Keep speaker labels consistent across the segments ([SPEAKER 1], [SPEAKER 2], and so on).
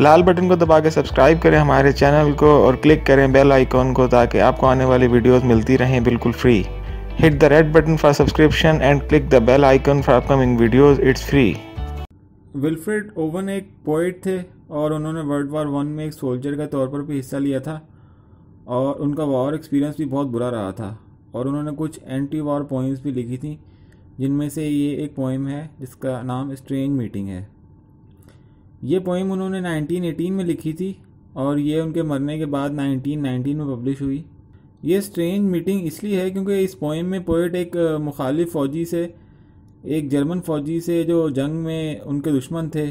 [SPEAKER 1] लाल button को दबा के सब्सक्राइब करें हमारे चैनल को और क्लिक करें बेल आइकॉन को ताकि आपको आने वाली वीडियोस मिलती रहें बिल्कुल free. Hit the red button for subscription and click the bell icon for upcoming videos, it's free.
[SPEAKER 2] Wilfred Owen एक पोइट थे और उन्होंने वर्ल्ड वार वन में एक सोल्जर के तौर पर भी हिस्सा लिया था और उनका वॉर एक्सपीरियंस भी बहुत बुरा रहा था और उन्होंने कुछ एंटी वॉर पोइम्स भी लिखी थी, जिनमें से ये एक पोइम है जिसका नाम स्ट्रेंज मीटिंग है। ये पोइम उन्होंने 1918 में लिखी थी और ये उनके मरने के बाद 1919 में पब्लिश हुई। ये स्ट्रेंज मीटिंग इसलिए है क्योंकि इस पोइम में पोइट एक मुखालिफ फ़ौजी से, एक जर्मन फ़ौजी से जो जंग में उनके दुश्मन थे,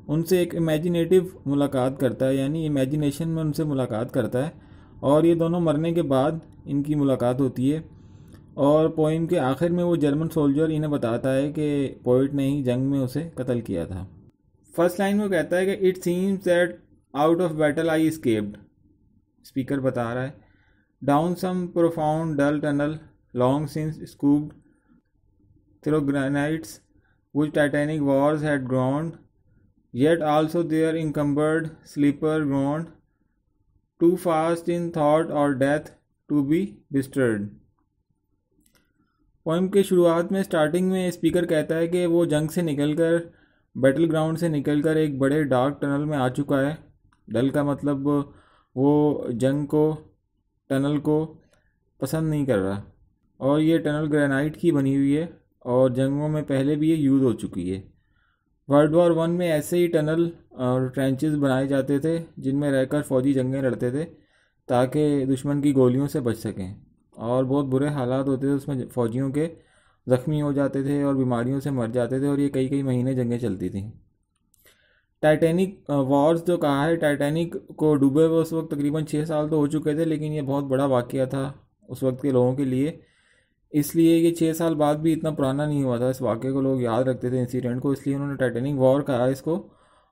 [SPEAKER 2] उनसे एक इमेजिनेटिव मुलाकात करता है, यानी इमेजिनेशन में उनसे मुलाकात करता है और ये दोनों मरने के बाद इनकी मुलाकात होती है। और पोइम के आखिर में वो जर्मन सोल्जर इन्हें बताता है कि पोइट ने ही जंग में उसे कत्ल किया था। फर्स्ट लाइन में कहता है कि it seems that out of battle I escaped. Speaker बता रहा है, down some profound dull tunnel long since scooped through granites which titanic wars had groaned, yet also their encumbered sleeper groaned, too fast in thought or death to be bestirred। Poem के शुरुआत में starting में speaker कहता है कि वो जंग से निकलकर, बैटल ग्राउंड से निकलकर एक बड़े डार्क टनल में आ चुका है। डल का मतलब वो जंग को, टनल को पसंद नहीं कर रहा और ये टनल ग्रेनाइट की बनी हुई है और जंगों में पहले भी ये यूज़ हो चुकी है। वर्ल्ड वॉर वन में ऐसे ही टनल और ट्रेंचेस बनाए जाते थे जिनमें रहकर फ़ौजी जंगें लड़ते थे ताकि दुश्मन की गोलियों से बच सकें, और बहुत बुरे हालात होते थे उसमें, फ़ौजियों के ज़ख्मी हो जाते थे और बीमारियों से मर जाते थे और ये कई कई महीने जंगें चलती थी। टाइटैनिक वॉर्स जो कहा है, टाइटैनिक को डूबे हुए उस वक्त तकरीबन 6 साल तो हो चुके थे, लेकिन ये बहुत बड़ा वाक़या था उस वक्त के लोगों के लिए, इसलिए ये 6 साल बाद भी इतना पुराना नहीं हुआ था। इस वाक़े को लोग याद रखते थे, इंसिडेंट को, इसलिए उन्होंने टाइटैनिक वॉर कहा इसको।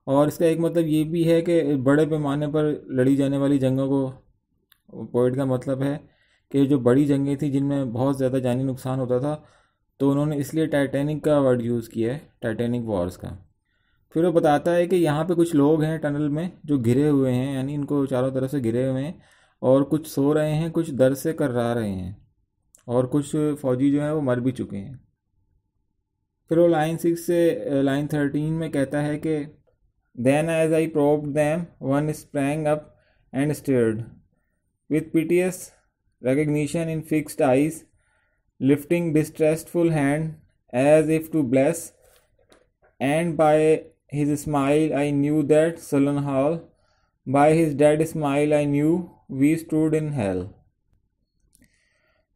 [SPEAKER 2] और इसका एक मतलब ये भी है कि बड़े पैमाने पर लड़ी जाने वाली जंगों को, पोइट का मतलब है कि जो बड़ी जंगें थी जिनमें बहुत ज़्यादा जानी नुकसान होता था, तो उन्होंने इसलिए टाइटैनिक का वर्ड यूज़ किया है, टाइटैनिक वॉर्स का। फिर वो बताता है कि यहाँ पे कुछ लोग हैं टनल में जो घिरे हुए हैं, यानी इनको चारों तरफ से घिरे हुए हैं, और कुछ सो रहे हैं, कुछ दर्द से कर्रा रहे हैं, और कुछ फ़ौजी जो हैं वो मर भी चुके हैं। फिर वो लाइन 6 से लाइन 13 में कहता है कि then as I probed them one sprang up and stared with piteous recognition in fixed eyes, lifting distressful hand as if to bless, and by his smile I knew that sullen hall, by his dead smile I knew we stood in hell.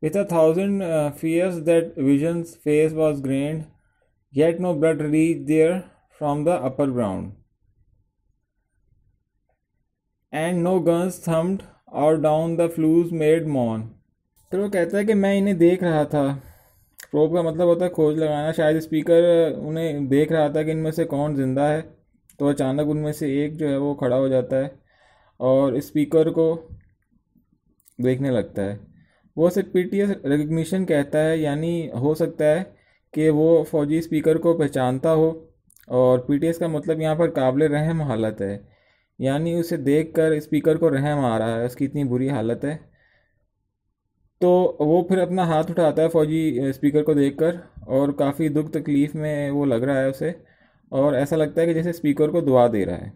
[SPEAKER 2] With 1,000 fears that vision's face was grained, yet no blood reached there from the upper ground, and no guns thumped और down the फ्लूज made मॉन। फिर वो कहता है कि मैं इन्हें देख रहा था। प्रोब का मतलब होता है खोज लगाना। शायद स्पीकर उन्हें देख रहा था कि इनमें से कौन ज़िंदा है, तो अचानक उनमें से एक जो है वो खड़ा हो जाता है और स्पीकर को देखने लगता है। वो सिर्फ पीटीएस रिकग्निशन कहता है, यानी हो सकता है कि वो फ़ौजी स्पीकर को पहचानता हो, और पीटीएस का मतलब यहाँ पर काबिल रहम हालत है, यानी उसे देखकर स्पीकर को रहम आ रहा है, उसकी इतनी बुरी हालत है। तो वो फिर अपना हाथ उठाता है फ़ौजी स्पीकर को देखकर, और काफ़ी दुख तकलीफ़ में वो लग रहा है उसे, और ऐसा लगता है कि जैसे स्पीकर को दुआ दे रहा है,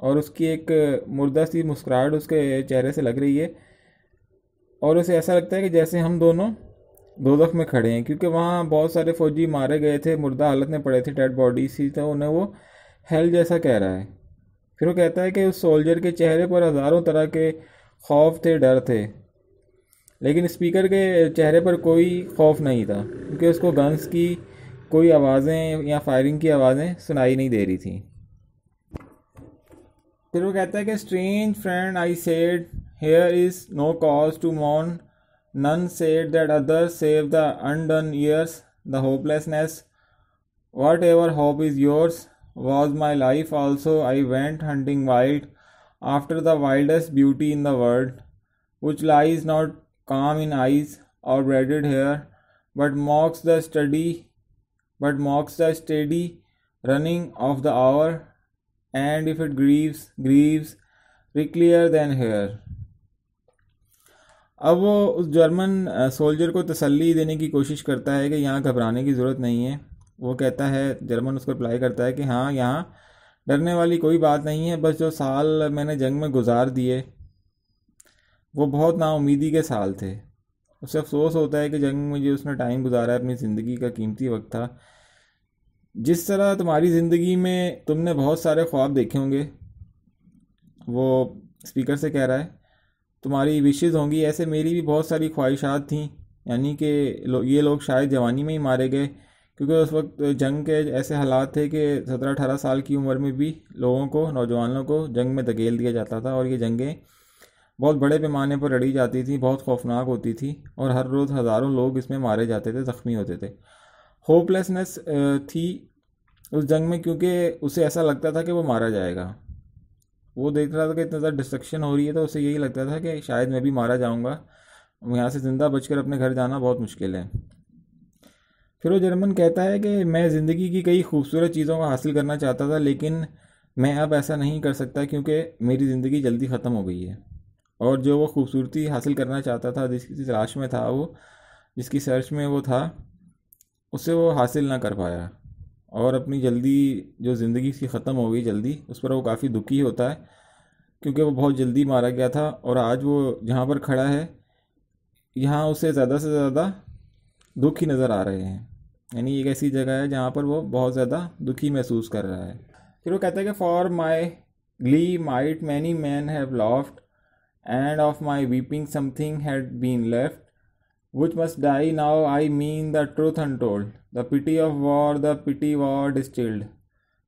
[SPEAKER 2] और उसकी एक मुर्दा सी मुस्कुराहट उसके चेहरे से लग रही है, और उसे ऐसा लगता है कि जैसे हम दोनों दोज़ख में खड़े हैं, क्योंकि वहाँ बहुत सारे फ़ौजी मारे गए थे, मुर्दा हालत में पड़े थे, डेड बॉडी सी, तो उन्हें वो हेल जैसा कह रहा है। फिर वो कहता है कि उस सोल्जर के चेहरे पर हज़ारों तरह के खौफ थे, डर थे, लेकिन स्पीकर के चेहरे पर कोई खौफ नहीं था, क्योंकि उसको गन्स की कोई आवाज़ें या फायरिंग की आवाज़ें सुनाई नहीं दे रही थी। फिर वो कहता है कि strange friend I said here is no cause to mourn, none said that others save the undone years, the hopelessness, whatever hope is yours was my life also. I went hunting wild after the wildest beauty in the world, which lies not calm in eyes or braided hair, but mocks the steady running of the hour, and if it grieves pricklier than hair. अब वो उस German soldier को तसल्ली देने की कोशिश करता है कि यहाँ घबराने की ज़रूरत नहीं है। वो कहता है, जर्मन उसको रिप्लाई करता है कि हाँ, यहाँ डरने वाली कोई बात नहीं है, बस जो साल मैंने जंग में गुजार दिए वो बहुत नाउमीदी के साल थे। उसे अफसोस होता है कि जंग में जो उसने टाइम गुजारा है अपनी ज़िंदगी का कीमती वक्त था। जिस तरह तुम्हारी ज़िंदगी में तुमने बहुत सारे ख्वाब देखे होंगे, वो स्पीकर से कह रहा है, तुम्हारी विशेज़ होंगी, ऐसे मेरी भी बहुत सारी ख्वाहिशात थीं। यानी कि ये लोग शायद जवानी में ही मारे गए, क्योंकि उस वक्त जंग के ऐसे हालात थे कि 17-18 साल की उम्र में भी लोगों को, नौजवानों को जंग में धकेल दिया जाता था। और ये जंगें बहुत बड़े पैमाने पर लड़ी जाती थी, बहुत खौफनाक होती थी, और हर रोज़ हज़ारों लोग इसमें मारे जाते थे, ज़ख्मी होते थे। होपलेसनेस थी उस जंग में, क्योंकि उसे ऐसा लगता था कि वो मारा जाएगा। वो देख रहा था कि इतना ज़्यादा डिस्ट्रक्शन हो रही है, तो उसे यही लगता था कि शायद मैं भी मारा जाऊंगा, यहाँ से ज़िंदा बचकर अपने घर जाना बहुत मुश्किल है। फिर वो जर्मन कहता है कि मैं ज़िंदगी की कई खूबसूरत चीज़ों को हासिल करना चाहता था, लेकिन मैं अब ऐसा नहीं कर सकता क्योंकि मेरी ज़िंदगी जल्दी ख़त्म हो गई है। और जो वो खूबसूरती हासिल करना चाहता था, जिसकी तलाश में था, वो जिसकी सर्च में वो था, उसे वो हासिल ना कर पाया। और अपनी जल्दी जो ज़िंदगी की ख़त्म हो गई जल्दी, उस पर वो काफ़ी दुखी होता है, क्योंकि वो बहुत जल्दी मारा गया था। और आज वो जहाँ पर खड़ा है, यहाँ उसे ज़्यादा से ज़्यादा दुखी नज़र आ रहे हैं। यानी एक ऐसी जगह है जहाँ पर वो बहुत ज़्यादा दुखी महसूस कर रहा है। फिर वो कहता है कि for my Glee might many man have laughed and of my weeping something had been left, which must die now. I mean the truth untold, the pity of war, the pity war distilled.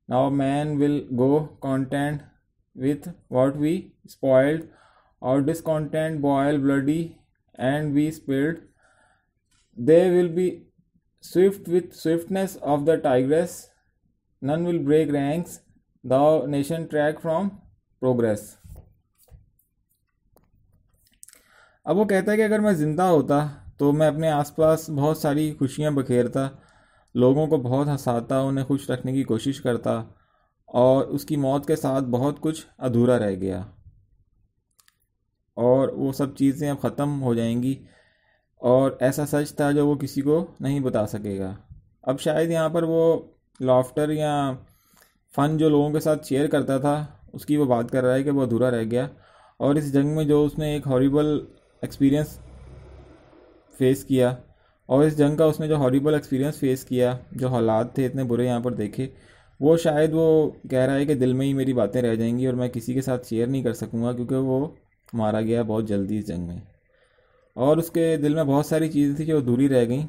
[SPEAKER 2] Now man will go content with what we spoiled, or discontent boil bloody and be spilled. They will be swift with swiftness of the tigress, none will break ranks, thou nation track from progress. अब वो कहता है कि अगर मैं ज़िंदा होता तो मैं अपने आसपास बहुत सारी खुशियाँ बखेरता, लोगों को बहुत हंसाता, उन्हें खुश रखने की कोशिश करता, और उसकी मौत के साथ बहुत कुछ अधूरा रह गया और वो सब चीज़ें अब ख़त्म हो जाएंगी। और ऐसा सच था जो वो किसी को नहीं बता सकेगा। अब शायद यहाँ पर वो लाफ्टर या फ़न जो लोगों के साथ शेयर करता था, उसकी वो बात कर रहा है कि वो अधूरा रह गया। और इस जंग में जो उसने एक हॉरिबल एक्सपीरियंस फेस किया, और इस जंग का उसने जो हॉरिबल एक्सपीरियंस फेस किया, जो हालात थे इतने बुरे यहाँ पर देखे, वो शायद वो कह रहा है कि दिल में ही मेरी बातें रह जाएंगी और मैं किसी के साथ शेयर नहीं कर सकूँगा, क्योंकि वो मारा गया बहुत जल्दी इस जंग में, और उसके दिल में बहुत सारी चीज़ें थी जो अधूरी रह गई।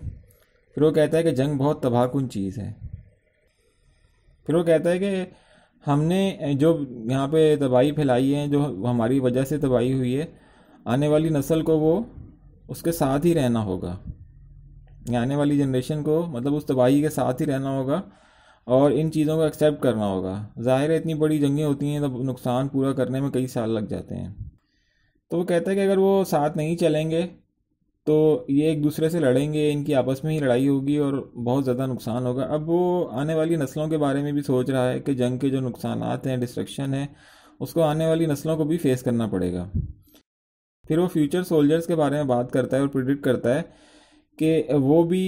[SPEAKER 2] फिर वो कहता है कि जंग बहुत तबाहकुन चीज़ है। फिर वो कहता है कि हमने जो यहाँ पे तबाही फैलाई है, जो हमारी वजह से तबाही हुई है, आने वाली नस्ल को वो उसके साथ ही रहना होगा। आने वाली जनरेशन को मतलब उस तबाही के साथ ही रहना होगा और इन चीज़ों को एक्सेप्ट करना होगा। ज़ाहिर है इतनी बड़ी जंगें होती हैं, तब नुकसान पूरा करने में कई साल लग जाते हैं। तो वो कहता है कि अगर वो साथ नहीं चलेंगे तो ये एक दूसरे से लड़ेंगे, इनकी आपस में ही लड़ाई होगी और बहुत ज़्यादा नुकसान होगा। अब वो आने वाली नस्लों के बारे में भी सोच रहा है कि जंग के जो नुकसानात हैं, डिस्ट्रक्शन है, उसको आने वाली नस्लों को भी फेस करना पड़ेगा। फिर वो फ्यूचर सोल्जर्स के बारे में बात करता है और प्रिडिक्ट करता है कि वो भी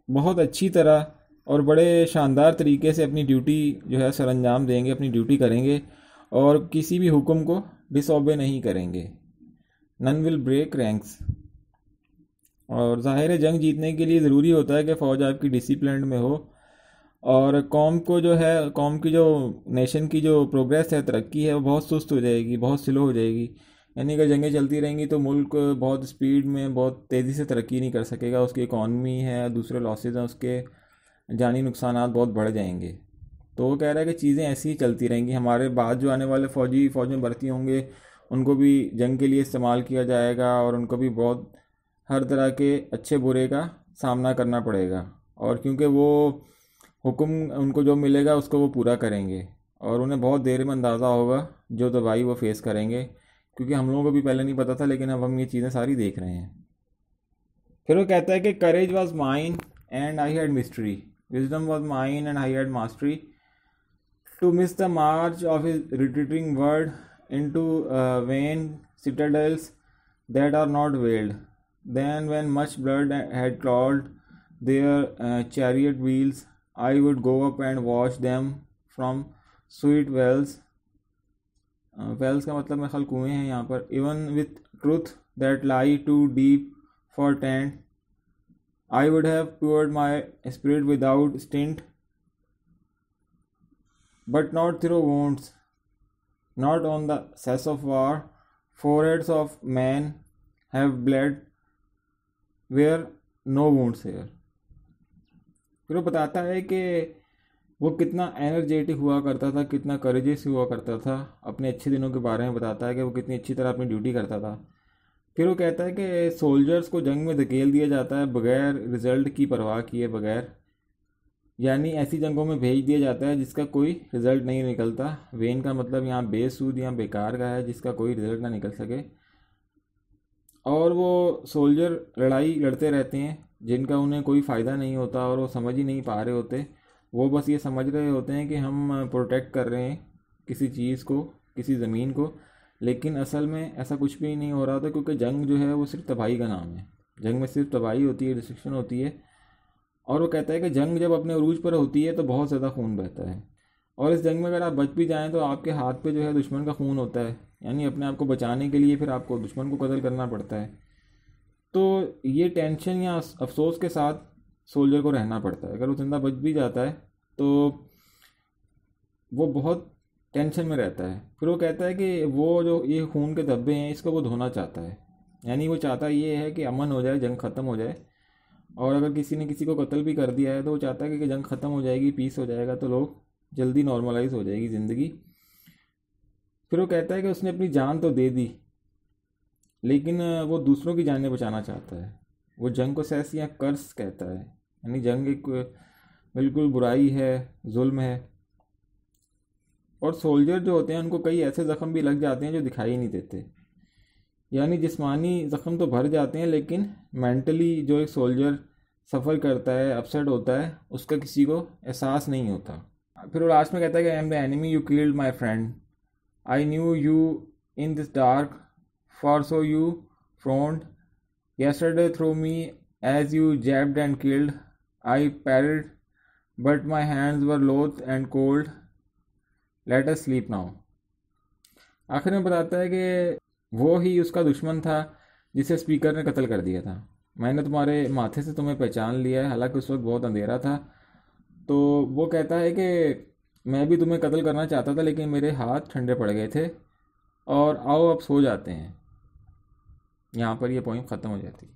[SPEAKER 2] बहुत अच्छी तरह और बड़े शानदार तरीके से अपनी ड्यूटी जो है सर अंजाम देंगे, अपनी ड्यूटी करेंगे और किसी भी हुक्म को डिसओबे नहीं करेंगे। None will break ranks. और ज़ाहिर है जंग जीतने के लिए ज़रूरी होता है कि फ़ौज आपकी डिसिप्लिन में हो और कौम को जो है, कौम की जो नेशन की जो प्रोग्रेस है, तरक्की है, वो बहुत सुस्त हो जाएगी, बहुत स्लो हो जाएगी। यानी अगर जंगें चलती रहेंगी तो मुल्क बहुत स्पीड में, बहुत तेज़ी से तरक्की नहीं कर सकेगा। उसकी इकॉनमी है, दूसरे लॉसेज हैं, उसके जानी नुकसानात बहुत बढ़ जाएंगे। तो वो कह रहा है कि चीज़ें ऐसी ही चलती रहेंगी। हमारे बाद जो आने वाले फ़ौज में भर्ती होंगे उनको भी जंग के लिए इस्तेमाल किया जाएगा और उनको भी बहुत हर तरह के अच्छे बुरे का सामना करना पड़ेगा। और क्योंकि वो हुक्म उनको जो मिलेगा उसको वो पूरा करेंगे और उन्हें बहुत देर में अंदाज़ा होगा जो तबाही वो फेस करेंगे, क्योंकि हम लोगों को भी पहले नहीं पता था, लेकिन अब हम ये चीज़ें सारी देख रहे हैं। फिर वो कहता है कि courage was mine and I had mystery, wisdom was mine and I had mastery, to miss the march of his retreating word into vain citadels that are not veiled. Then, when much blood had clogged their chariot wheels, I would go up and wash them from sweet wells. Wells का मतलब मेरे ख्याल कुएँ हैं यहाँ पर. Even with truth that lie too deep for tent, I would have poured my spirit without stint, but not through wounds, not on the cess of war. Foreheads of men have bled where no wounds here. फिर वो बताता है कि वो कितना energetic हुआ करता था, कितना करेजियस हुआ करता था. अपने अच्छे दिनों के बारे में बताता है कि वो कितनी अच्छी तरह अपनी ड्यूटी करता था. फिर वो कहता है कि सोल्जर्स को जंग में धकेल दिया जाता है बगैर रिज़ल्ट की परवाह किए बगैर, यानी ऐसी जंगों में भेज दिया जाता है जिसका कोई रिज़ल्ट नहीं निकलता. वेन का मतलब यहाँ बेसूद या बेकार का है, जिसका कोई रिज़ल्ट ना निकल सके. और वो सोल्जर लड़ाई लड़ते रहते हैं जिनका उन्हें कोई फ़ायदा नहीं होता और वो समझ ही नहीं पा रहे होते. वो बस ये समझ रहे होते हैं कि हम प्रोटेक्ट कर रहे हैं किसी चीज़ को, किसी ज़मीन को, लेकिन असल में ऐसा कुछ भी नहीं हो रहा था, क्योंकि जंग जो है वो सिर्फ तबाही का नाम है. जंग में सिर्फ तबाही होती है, डिस्ट्रक्शन होती है. और वो कहता है कि जंग जब अपने उरूज पर होती है तो बहुत ज़्यादा खून बहता है, और इस जंग में अगर आप बच भी जाएँ तो आपके हाथ पे जो है दुश्मन का खून होता है, यानी अपने आप को बचाने के लिए फिर आपको दुश्मन को कत्ल करना पड़ता है. तो ये टेंशन या अफसोस के साथ सोल्जर को रहना पड़ता है. अगर वो जिंदा बच भी जाता है तो वो बहुत टेंशन में रहता है. फिर वो कहता है कि वो जो ये खून के धब्बे हैं इसको वो धोना चाहता है, यानी वो चाहता ये है कि अमन हो जाए, जंग ख़त्म हो जाए. और अगर किसी ने किसी को कत्ल भी कर दिया है तो वो चाहता है कि जंग ख़त्म हो जाएगी, पीस हो जाएगा, तो लोग जल्दी नॉर्मलाइज हो जाएगी ज़िंदगी. फिर वो कहता है कि उसने अपनी जान तो दे दी, लेकिन वो दूसरों की जानें बचाना चाहता है. वो जंग को सेस या कर्स कहता है, यानी जंग एक बिल्कुल बुराई है, जुल्म है. और सोल्जर जो होते हैं उनको कई ऐसे ज़ख्म भी लग जाते हैं जो दिखाई नहीं देते, यानी जिस्मानी ज़ख्म तो भर जाते हैं, लेकिन मेंटली जो एक सोल्जर सफ़र करता है, अपसेट होता है, उसका किसी को एहसास नहीं होता. फिर वो लास्ट में कहता है कि I am the enemy you killed my friend, I knew you in this dark, for so you frowned yesterday through me as you jabbed and killed. I parried, but my hands were loath and cold. Let us sleep now. आखिर में बताता है कि वो ही उसका दुश्मन था जिसे स्पीकर ने कत्ल कर दिया था. मैंने तुम्हारे माथे से तुम्हें पहचान लिया है, हालांकि उस वक्त बहुत अंधेरा था. तो वो कहता है कि मैं भी तुम्हें कत्ल करना चाहता था, लेकिन मेरे हाथ ठंडे पड़ गए थे. और आओ अब सो जाते हैं. यहाँ पर यह पोइम ख़त्म हो जाती है.